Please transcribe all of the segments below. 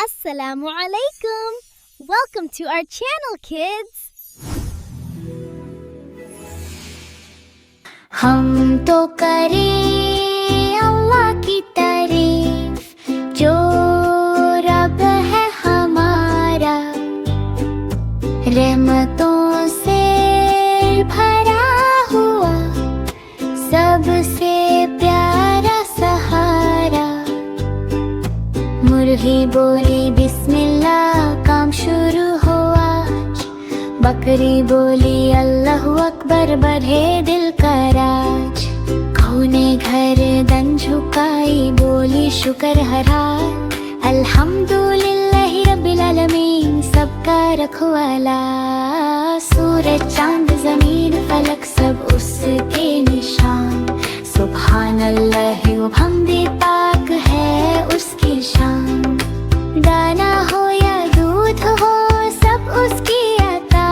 Assalamu alaikum. Welcome to our channel, kids. हम तो करें अल्लाह की तारीफ जो रब है हमारा, रहमतों से भरा हुआ सबसे प्यारा सहारा। मुर्गी बोली बिस्मिल्लाह, काम शुरू हुआ। बकरी बोली अल्लाहु अकबर, बढ़े दिल का राज। गऊ ने गर्दन झुकाई, बोली शुक्र हरा। अल्हम्दुलिल्लाहि रब्बिल आलमीन, सबका रखवाला। सूरज चांद जमीन फलक सब उसके निशान। सुभान अल्लाह व हमदे, पाक है उसकी शान। दाना हो या दूध हो सब उसकी अता,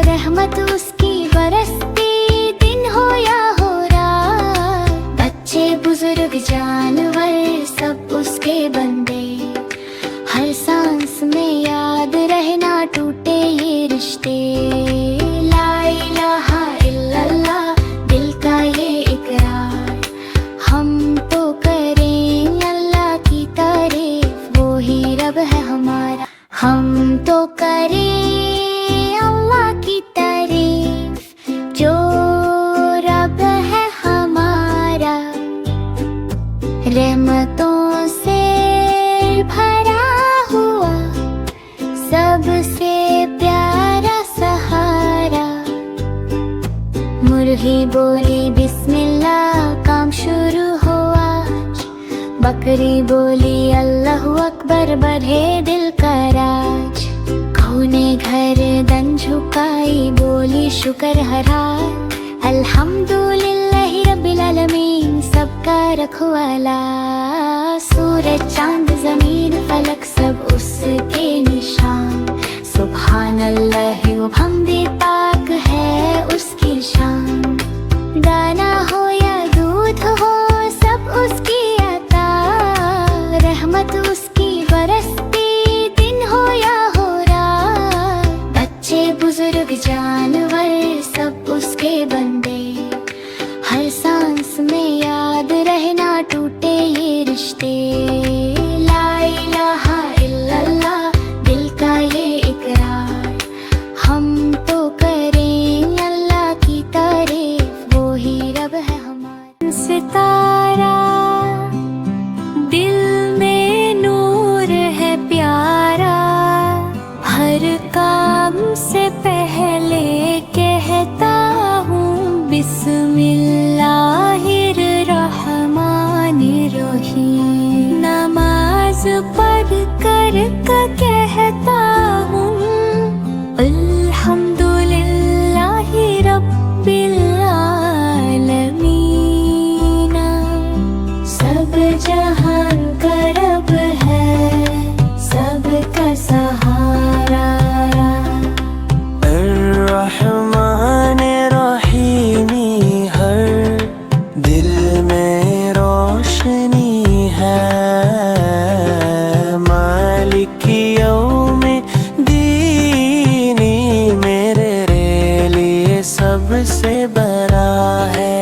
रहमत उसकी बरसती दिन हो या हो रात। बच्चे बुजुर्ग जानवर सब उसके बंदे, हर सांस में याद रहना टूटे ये रिश्ते। ला इलाहा इल्लल्लाह, दिल का ये इकरार। हम तो करें अल्लाह की तारीफ, वो ही रब है हमारा। हम तो करें अल्लाह की तारीफ जो रब है हमारा, रहमतों से भरा हुआ सबसे प्यारा सहारा। मुर्गी बोली बिस्मिल्लाह, काम शुरू हुआ। बकरी बोली अल्लाहु अकबर, बढ़े दिल का राज। गऊ ने गर्दन झुकाई, बोली शुक्र हरा। अल्हम्दुलिल्लाहि रब्बिल आलमीन, सबका रखवाला। सूरज चांद जमीन फलक सब उसके निशान। सुभान अल्लाह व हमदे, पाक है उसकी शान। दाना हो या दूध हो सब उसकी अता, रहमत उसकी बरसती दिन हो या हो रात। बच्चे बुजुर्ग जानवर सब उसके बंदे, हर सांस में याद रहना टूटे ये रिश्ते। ला इलाहा इल्लल्लाह, दिल का ये इकरार। हम तो करें अल्लाह की तारीफ, वो ही रब है हमारा। सितारा दिल में नूर है प्यारा, हर काम से पहले कहता हूँ बिस्मिल्लाहिर रहमानिर रहीम। नमाज पढ़ कर कहता हूँ अल्हम्दुलिल्लाहि रब्बिल आलमीन। सब जहान का रब है, सबका सहारा। अर्रहमान रहीमी, हर दिल में रोशनी है। मालिक यौम दीनी, मेरे लिए सबसे बड़ा है।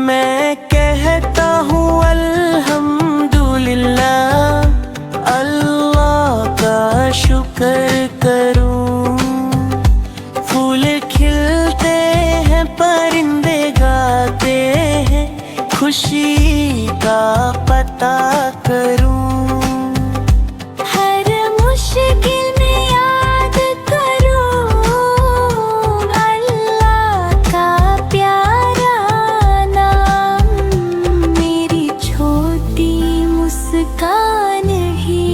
मैं कहता हूँ अल्हम्दुलिल्लाह, अल्लाह का शुक्र करूँ। फूल खिलते हैं, परिंदे गाते हैं, खुशी का पता करूँ। हर मुश्किल में याद करूं अल्लाह का प्यारा नाम। मेरी छोटी मुस्कान ही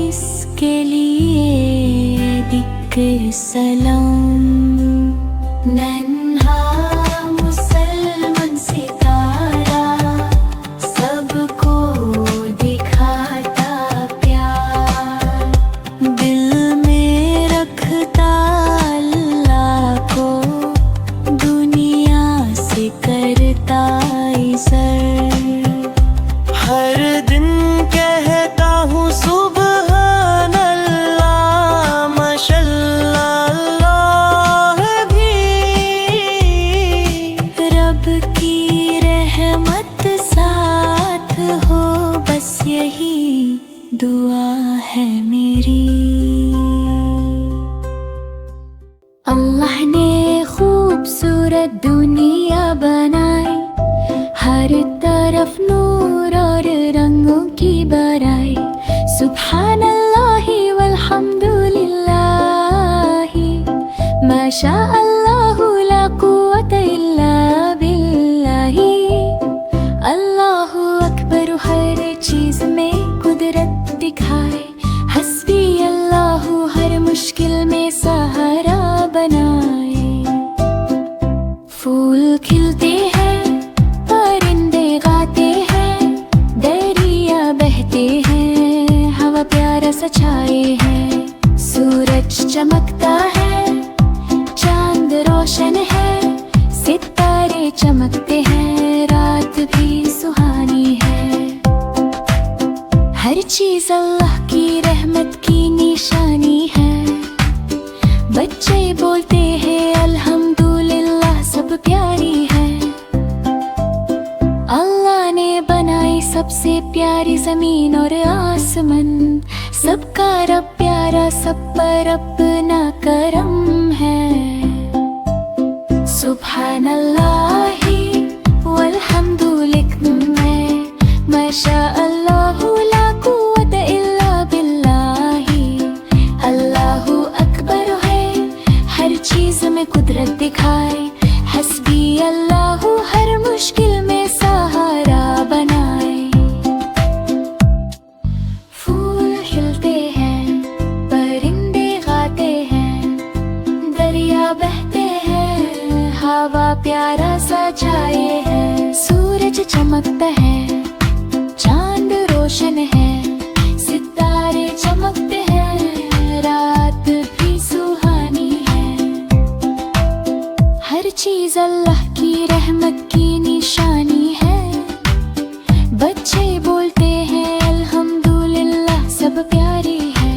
इसके लिए दिक सलाम। नन्हा मुसलमान सितारा सब हर दिन कहता हूँ सुबहान अल्लाह, माशल्लाह भी। रब की रहमत साथ हो, बस यही दुआ है मेरी। अल्लाह ने खूबसूरत दुनिया बनाई, हर तरफ नूर और रंगों की बराई। सुब्हान अल्लाह वल्हम्दुलिल्लाह, माशा अल्लाह ला कुव्वता इल्ला बिल्लाह। अल्लाहु अकबर हर चीज में कुदरत दिखाए, हस्बी अल्लाहु हर मुश्किल में सहारा बनाए। फूल खिलते हैं, परिंदे गाते हैं, दरिया बहते हैं, हवा प्यारा सा छाए है। सूरज चमकता है, चांद रोशन है, सितारे चमकते हैं, रात भी सुहानी है। हर चीज अल्लाह की रहमत की निशानी है। बच्चे बोलते हैं अल्हम्दुलिल्लाह, सब प्यारी है। अल्लाह ने बनाई सबसे प्यारी जमीन और आसमान, सबका रब प्यारा, सब पर अपना करम है। सुभान अल्लाह वल्हम्दुलिल्लाह, माशा अल्लाह ला कुव्वता इल्ला बिल्लाह। अल्लाहु अकबर है, हर चीज में कुदरत दिखाए, हस्बी अल्लाह हर मुश्किल में सहारा बनाए। फूल खिलते हैं, परिंदे गाते हैं, दरिया बहते हैं, हवा प्यारा सा छाए है। सूरज चमकता है, चांद रोशन है, सितारे चमकते हैं, रात भी सुहानी है। हर चीज अल्लाह की रहमत की निशानी है। बच्चे बोलते हैं अल्हम्दुलिल्लाह, सब प्यारी है।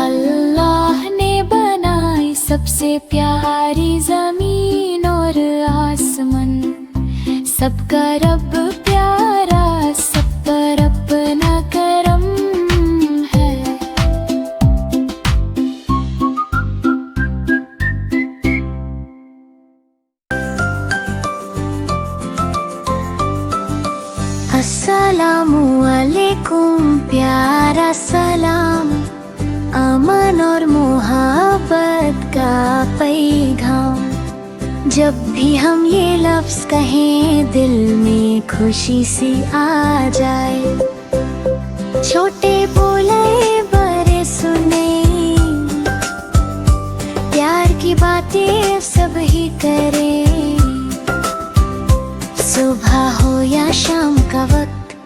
अल्लाह ने बनाई सबसे प्यारी जमीन और आसमान, सबका रब प्यारा, सब पर अपना करम है। अस्सलामु अलैकुम, प्यारा सलाम, अमन और मोहब्बत का पैगाम। जब भी हम ये लफ्ज कहें, दिल में खुशी सी आ जाए। छोटे बोले बड़े सुने, प्यार की बातें सब ही करें। सुबह हो या शाम का वक्त,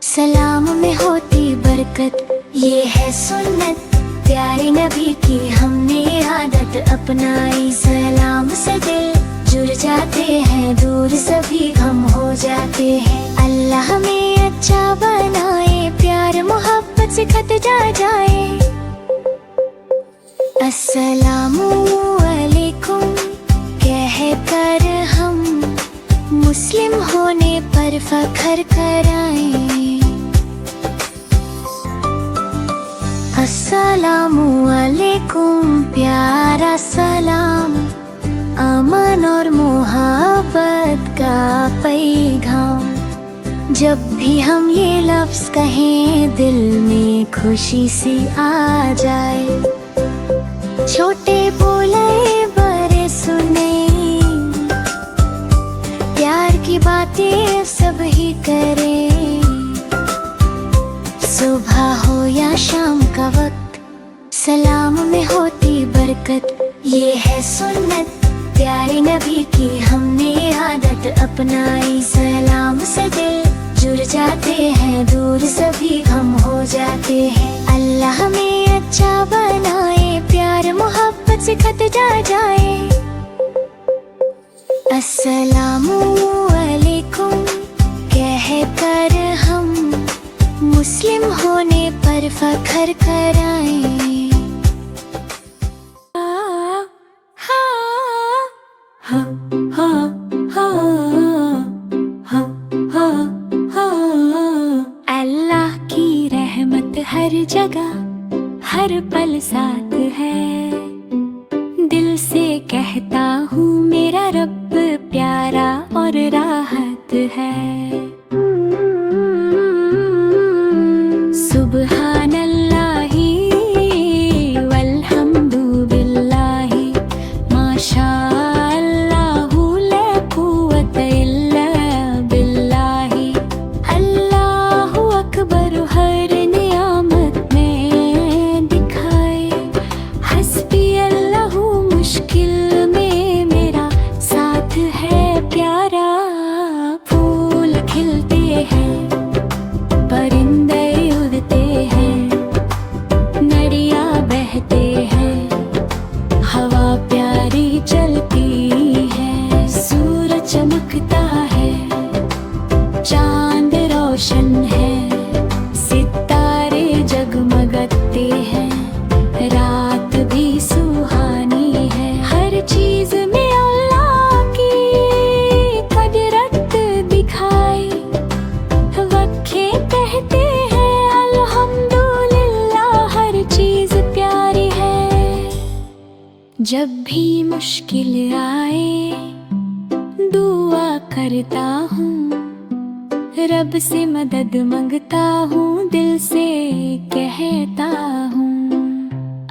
सलाम में होती बरकत। ये है सुन्नत प्यारे नबी की, हमने आदत अपनाई। सलाम से दिल जुड़ जाते हैं, दूर सभी गम हो जाते हैं। अल्लाह हमें अच्छा बनाए, प्यार मोहब्बत से खत जा जाए। अस्सलामु अलैकुम कह कर हम मुस्लिम होने पर फख्र कराएं। अस्सलामु अलैकुम, प्यारा सलाम, अमन और मोहब्बत का पैगाम। जब भी हम ये लफ्ज कहें, दिल में खुशी सी आ जाए। छोटे बोले बड़े सुने, प्यार की बातें सब ही करें। सुबह हो या शाम का वक्त, सलाम में होती बरकत। ये है सुन्नत प्यारे नबी की, हमने आदत अपनाई। सलाम से दिल जुड़ जाते हैं, दूर सभी गम हो जाते हैं। अल्लाह हमें अच्छा बनाए, प्यार मोहब्बत से खत जा जाए। अस्सलामु अलैकुम कह पर फखर कराएं। अल्लाह की रहमत हर जगह हर पल साथ है। दिल से कहता हूँ मेरा रब प्यारा और राहत है। सुबहान अल्लाही वल्हम्दु बिल्लाही माशा अल्लाहु ला कुव्वत इल्ला बिल्लाही। अल्लाहु अकबर हर नियामत में दिखाए। हस्बी अल्लाहु मुश्किल में मेरा साथ है प्यारा। फूल खिलते हैं परिंदे उड़ते हैं, नदियाँ बहते हैं, हवा प्यारी चलती है। सूरज चमकता है, चांद रोशन है, सितारे जगमगाते हैं, रात भी सुहानी है। हर चीज में अल्लाह की कुदरत दिखाई। वक्खे कहते हैं अल्हम्दुलिल्लाह हर चीज प्यारी है। जब भी मुश्किल आए दुआ करता हूँ, रब से मदद मांगता हूँ, दिल से कहता हूँ।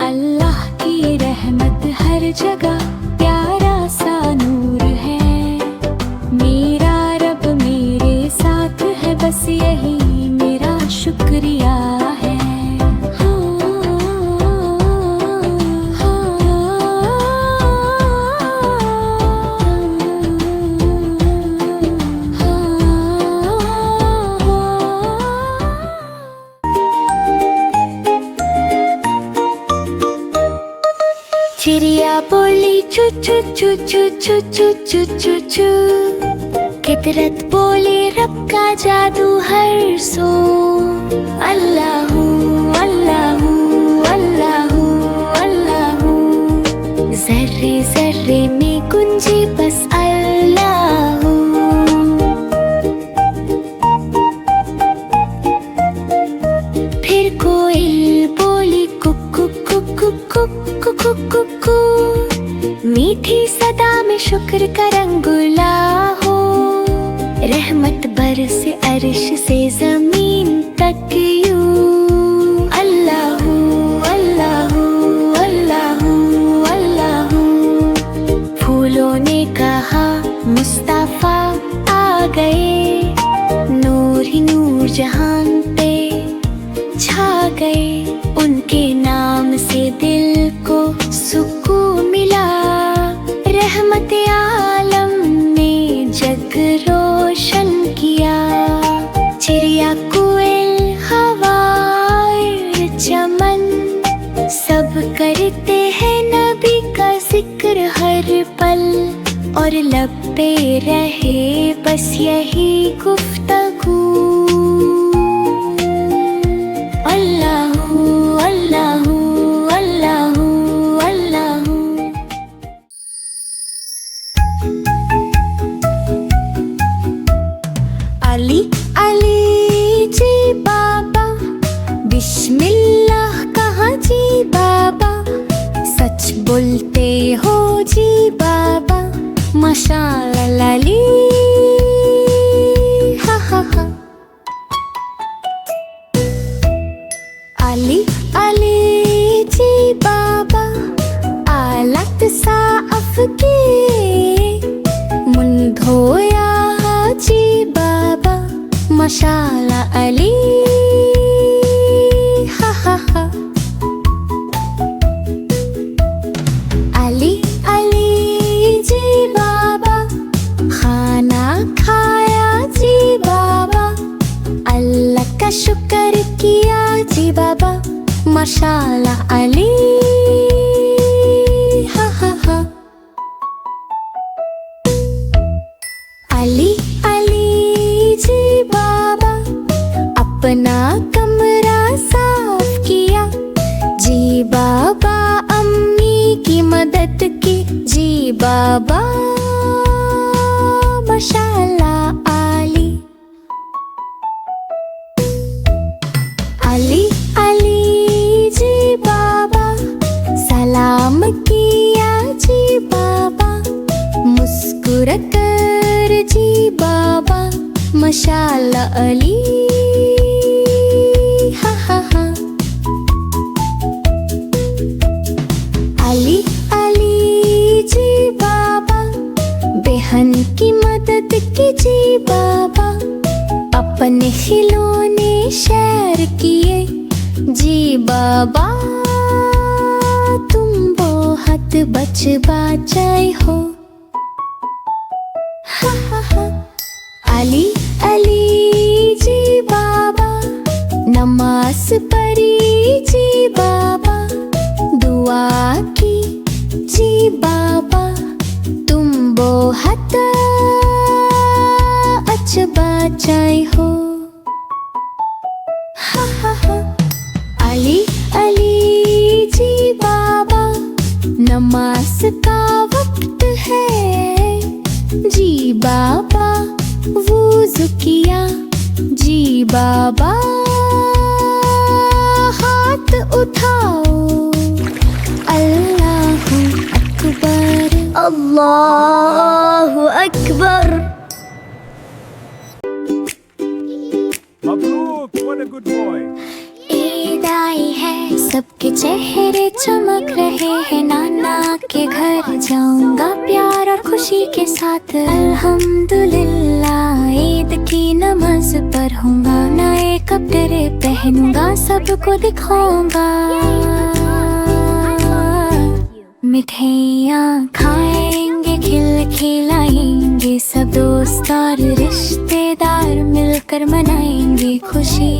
अल्लाह की रहमत हर जगह प्यारा सा नूर है। मेरा रब मेरे साथ है, बस यही मेरा शुक्रिया है। चिड़िया बोली चू चू चू चू चू चू चू चू चू। फितरत बोले रब का जादू हर सो। अल्लाहू अल्लाहू अल्लाहू अल्लाहू। जर्रे जर्रे में गुंजे बस अल्लाहू। फिर कोयल बोली कुकु कुकु कुकु कुकु कु। मीठी सदा में शुक्र का रंगुला हो। रहमत बरसे अर्श से जमीन तक यूं। अल्लाहू अल्लाहू अल्लाहू अल्लाहू। फूलों ने कहा मुस्तफा आ गए। नूर ही नूर जहान पे छा गए। उनके नाम से दिल को सुकून मिला। रहमत आलम ने जग रोशन किया। चिड़िया कोयल हवा चमन सब करते हैं नबी का जिक्र हर पल। और लब पे रहे बस यही गुफ्तगू। अल्लाहू अल्लाहू अल्लाहू अल्लाहू। अली अली जी बाबा बिस्मिल्लाह कहा जी बाबा। सच बोलते हो जी बाबा माशाअल्लाह अली। हा हा हा। अली अली जी बाबा आलत साफ के मुन धोया जी बाबा माशाअल्लाह अली। हा हा हा। अली अली जी बाबा खाना खाया जी बाबा। अल्लाह का शुक्र किया जी बाबा माशाअल्लाह अली। हा हा हा। अली अली जी बाबा अपना कमरा साफ इंशाल्लाह अली। हा हा हा। अली अली जी बाबा, बहन की मदद कीजिए बाबा। अपने खिलौने शेयर किए जी बाबा। तुम बहुत बच बचाए हो। हा हा हा। अली अली जी बाबा, नमाज पढ़ी जी बाबा। दुआ की जी बाबा, तुम बहुत अच्छा बचाए हो। हा हा हा। अली अली जी बाबा, नमाज का वक्त है जी बाबा। वुज़ू किया जी बाबा। हाथ उठाओ, अल्लाहु अकबर। अल्लाहु Akbar. Mabruk, what a good boy. Eid आई है, सबके चेहरे चमक रहे हैं। नाना के घर जाऊंगा प्यार और खुशी के साथ। अल्हम्दुलिल्लाह, ईद की नमाज पढ़ूंगा। नए कपड़े पहनूंगा, सबको दिखाऊंगा। मिठाइयाँ खाएंगे, खिलाएंगे। सब दोस्त और रिश्तेदार मिलकर मनाएंगे खुशी।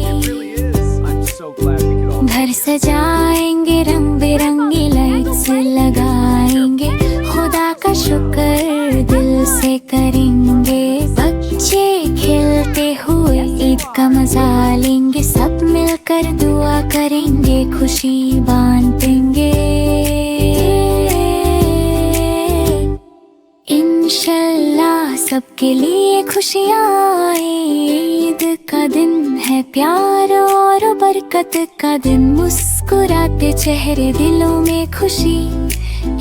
I'm so glad we could all. घर सजाएंगे, रंग बिरंगी लाइट्स लगाएंगे। खुदा का शुक्र दिल से करेंगे। बच्चे खेलते हुए ईद का मजा लेंगे। सब मिलकर दुआ करेंगे, खुशी बांटेंगे। इंशाल्लाह सबके लिए खुशियाँ आए। ईद का दिन है प्यार और बरकत का दिन। मुस्कुराते चेहरे, दिलों में खुशी।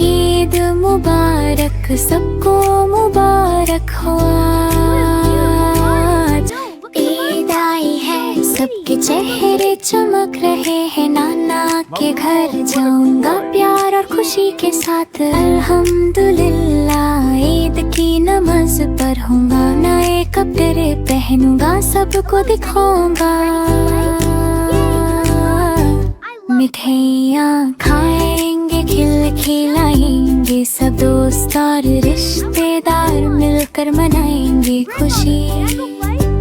ईद मुबारक, सबको मुबारक हो आज। ईद आई है, सबके चेहरे चमक रहे हैं। नाना के घर जाऊंगा प्यार और खुशी के साथ। अल्हम्दुलिल्लाह, ईद की नमाज पढ़ूंगा। नए कपड़े पहनूंगा, सबको दिखाऊंगा। मिठाइयाँ खाएंगे, खिलाएंगे। सब दोस्त और रिश्तेदार मिलकर मनाएंगे खुशी।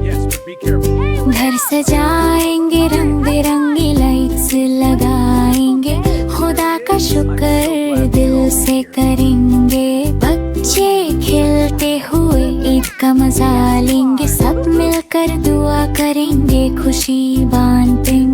Yes, but be careful. घर सजाएंगे, रंग बिरंगी लाइट्स लगाएंगे। खुदा का शुक्र दिल से करेंगे। बच्चे खेलते हुए ईद का मजा लेंगे। सब मिलकर दुआ करेंगे, खुशी बांटेंगे।